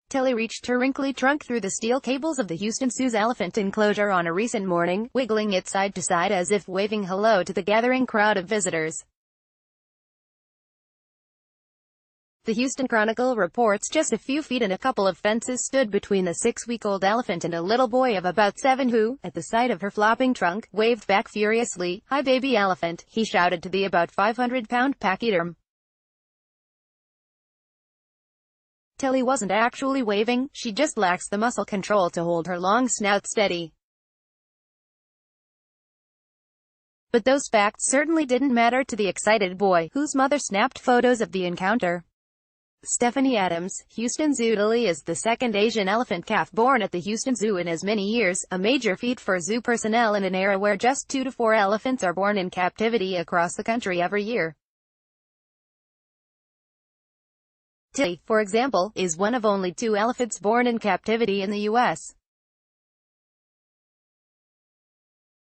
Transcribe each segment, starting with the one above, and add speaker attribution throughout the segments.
Speaker 1: Tilly reached her wrinkly trunk through the steel cables of the Houston Zoo's elephant enclosure on a recent morning, wiggling it side to side as if waving hello to the gathering crowd of visitors. The Houston Chronicle reports just a few feet and a couple of fences stood between the 6-week-old elephant and a little boy of about 7 who, at the sight of her flopping trunk, waved back furiously. "Hi baby elephant," he shouted to the about 500-pound pachyderm. Tilly wasn't actually waving, she just lacks the muscle control to hold her long snout steady. But those facts certainly didn't matter to the excited boy, whose mother snapped photos of the encounter. Stephanie Adams, Houston Zoo. Tilly is the second Asian elephant calf born at the Houston Zoo in as many years, a major feat for zoo personnel in an era where just 2 to 4 elephants are born in captivity across the country every year. Tilly, for example, is one of only 2 elephants born in captivity in the U.S.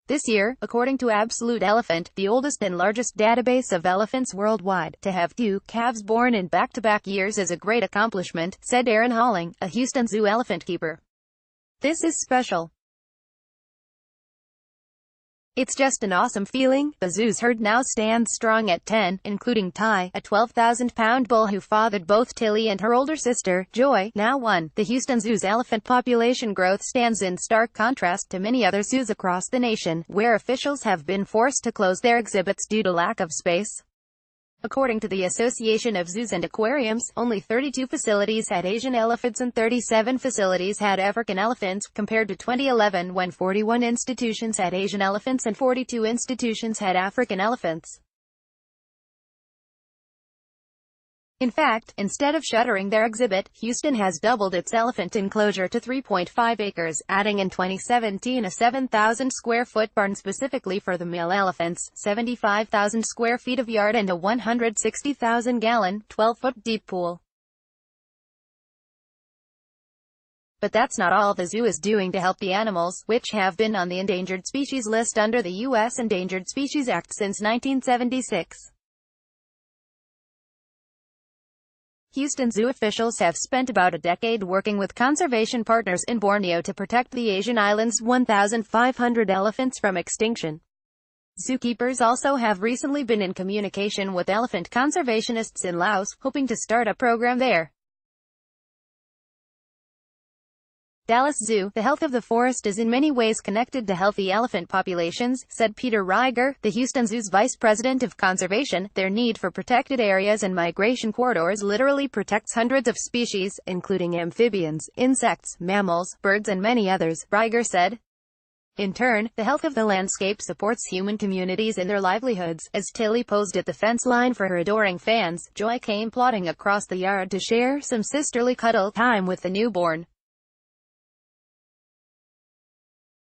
Speaker 1: This year, according to Absolute Elephant, the oldest and largest database of elephants worldwide, to have 2 calves born in back-to-back years is a great accomplishment, said Aaron Halling, a Houston Zoo elephant keeper. "This is special. It's just an awesome feeling." The zoo's herd now stands strong at 10, including Ty, a 12,000-pound bull who fathered both Tilly and her older sister, Joy, now 1. The Houston Zoo's elephant population growth stands in stark contrast to many other zoos across the nation, where officials have been forced to close their exhibits due to lack of space. According to the Association of Zoos and Aquariums, only 32 facilities had Asian elephants and 37 facilities had African elephants, compared to 2011 when 41 institutions had Asian elephants and 42 institutions had African elephants. In fact, instead of shuttering their exhibit, Houston has doubled its elephant enclosure to 3.5 acres, adding in 2017 a 7,000-square-foot barn specifically for the male elephants, 75,000 square feet of yard and a 160,000-gallon, 12-foot-deep pool. But that's not all the zoo is doing to help the animals, which have been on the endangered species list under the U.S. Endangered Species Act since 1976. Houston Zoo officials have spent about a decade working with conservation partners in Borneo to protect the Asian island's 1,500 elephants from extinction. Zookeepers also have recently been in communication with elephant conservationists in Laos, hoping to start a program there. Dallas Zoo. The health of the forest is in many ways connected to healthy elephant populations, said Peter Reiger, the Houston Zoo's vice president of conservation. Their need for protected areas and migration corridors literally protects hundreds of species, including amphibians, insects, mammals, birds and many others, Reiger said. In turn, the health of the landscape supports human communities in their livelihoods. As Tilly posed at the fence line for her adoring fans, Joy came plodding across the yard to share some sisterly cuddle time with the newborn.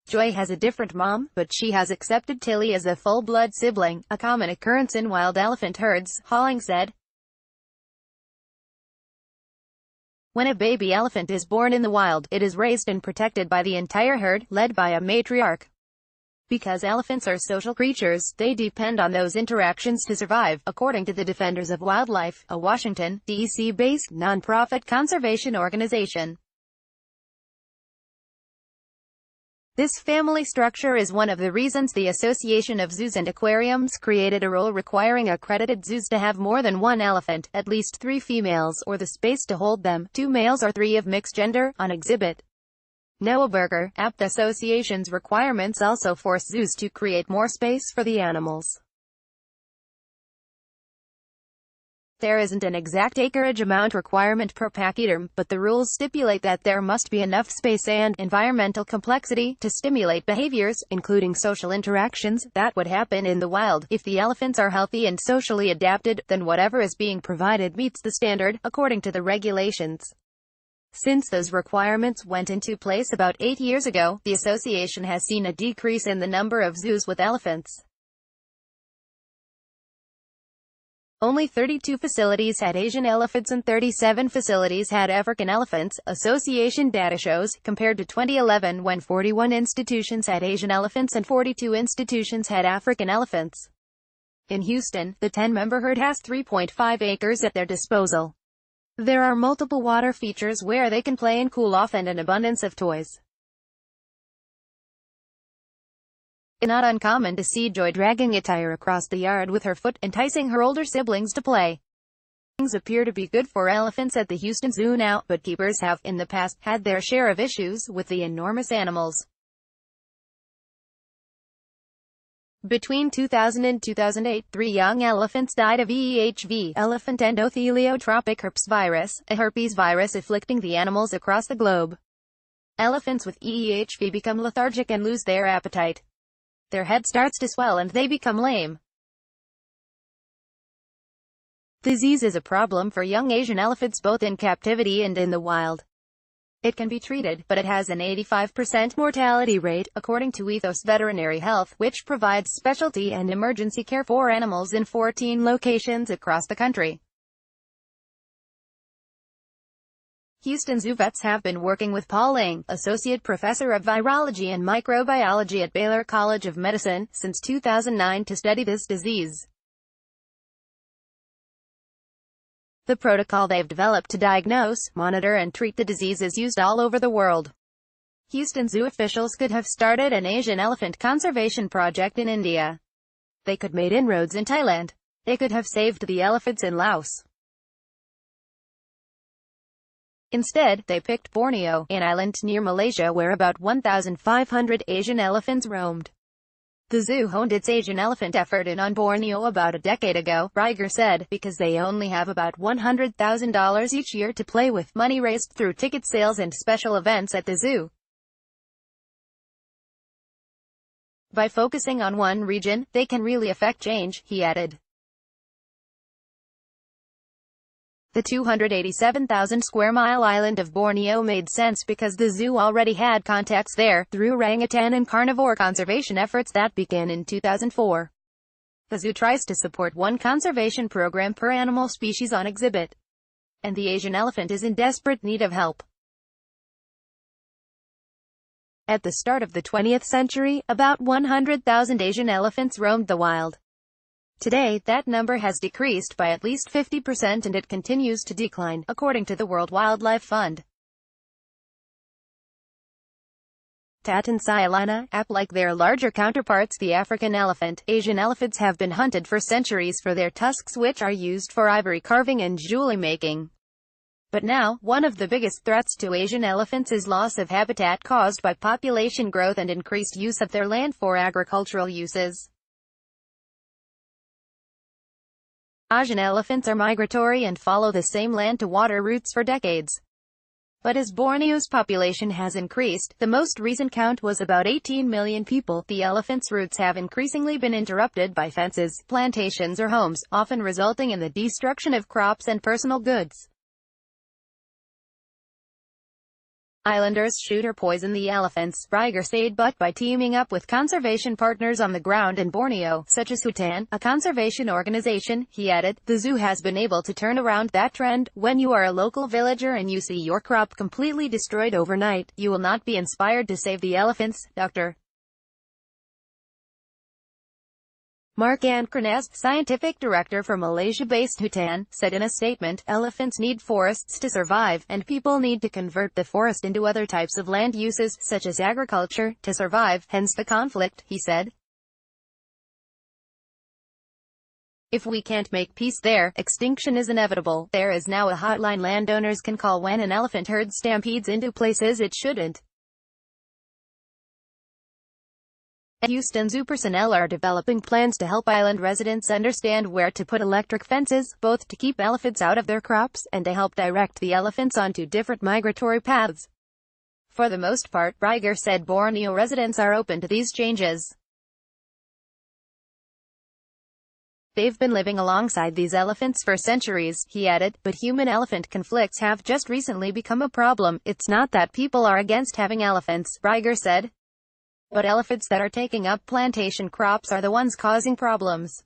Speaker 1: Joy has a different mom, but she has accepted Tilly as a full-blood sibling, a common occurrence in wild elephant herds, Halling said. When a baby elephant is born in the wild, it is raised and protected by the entire herd, led by a matriarch. Because elephants are social creatures, they depend on those interactions to survive, according to the Defenders of Wildlife, a Washington, D.C.-based, nonprofit conservation organization. This family structure is one of the reasons the Association of Zoos and Aquariums created a rule requiring accredited zoos to have more than 1 elephant, at least 3 females, or the space to hold them, 2 males or 3 of mixed gender, on exhibit. Noah Berger, the association's requirements also force zoos to create more space for the animals. There isn't an exact acreage amount requirement per pachyderm, but the rules stipulate that there must be enough space and environmental complexity to stimulate behaviors, including social interactions, that would happen in the wild. If the elephants are healthy and socially adapted, then whatever is being provided meets the standard, according to the regulations. Since those requirements went into place about 8 years ago, the association has seen a decrease in the number of zoos with elephants. Only 32 facilities had Asian elephants and 37 facilities had African elephants, association data shows, compared to 2011 when 41 institutions had Asian elephants and 42 institutions had African elephants. In Houston, the 10-member herd has 3.5 acres at their disposal. There are multiple water features where they can play and cool off and an abundance of toys. It's not uncommon to see Joy dragging a tire across the yard with her foot, enticing her older siblings to play. Things appear to be good for elephants at the Houston Zoo now, but keepers have, in the past, had their share of issues with the enormous animals. Between 2000 and 2008, 3 young elephants died of EEHV, elephant endotheliotrophic herpes virus, a herpes virus afflicting the animals across the globe. Elephants with EEHV become lethargic and lose their appetite. Their head starts to swell and they become lame. The disease is a problem for young Asian elephants both in captivity and in the wild. It can be treated, but it has an 85% mortality rate, according to Ethos Veterinary Health, which provides specialty and emergency care for animals in 14 locations across the country. Houston Zoo vets have been working with Paul Lang, Associate Professor of Virology and Microbiology at Baylor College of Medicine, since 2009 to study this disease. The protocol they've developed to diagnose, monitor and treat the disease is used all over the world. Houston Zoo officials could have started an Asian elephant conservation project in India. They could made inroads in Thailand. They could have saved the elephants in Laos. Instead, they picked Borneo, an island near Malaysia where about 1,500 Asian elephants roamed. The zoo honed its Asian elephant effort in on Borneo about a decade ago, Rieger said, because they only have about $100,000 each year to play with, money raised through ticket sales and special events at the zoo. By focusing on one region, they can really affect change, he added. The 287,000 square mile island of Borneo made sense because the zoo already had contacts there, through orangutan and carnivore conservation efforts that began in 2004. The zoo tries to support one conservation program per animal species on exhibit. And the Asian elephant is in desperate need of help. At the start of the 20th century, about 100,000 Asian elephants roamed the wild. Today, that number has decreased by at least 50% and it continues to decline, according to the World Wildlife Fund. Tattansayalana, like their larger counterparts the African elephant, Asian elephants have been hunted for centuries for their tusks which are used for ivory carving and jewelry making. But now, one of the biggest threats to Asian elephants is loss of habitat caused by population growth and increased use of their land for agricultural uses. Asian elephants are migratory and follow the same land-to-water routes for decades. But as Borneo's population has increased, the most recent count was about 18 million people, the elephants' routes have increasingly been interrupted by fences, plantations or homes, often resulting in the destruction of crops and personal goods. Islanders shoot or poison the elephants, Rieger said, but by teaming up with conservation partners on the ground in Borneo, such as Hutan, a conservation organization, he added, the zoo has been able to turn around that trend. When you are a local villager and you see your crop completely destroyed overnight, you will not be inspired to save the elephants, Dr. Mark Ankranaz, scientific director for Malaysia-based Hutan, said in a statement, elephants need forests to survive, and people need to convert the forest into other types of land uses, such as agriculture, to survive, hence the conflict, he said. If we can't make peace there, extinction is inevitable. There is now a hotline landowners can call when an elephant herd stampedes into places it shouldn't. Houston Zoo personnel are developing plans to help island residents understand where to put electric fences, both to keep elephants out of their crops, and to help direct the elephants onto different migratory paths. For the most part, Rieger said Borneo residents are open to these changes. They've been living alongside these elephants for centuries, he added, but human-elephant conflicts have just recently become a problem. It's not that people are against having elephants, Rieger said. But elephants that are taking up plantation crops are the ones causing problems.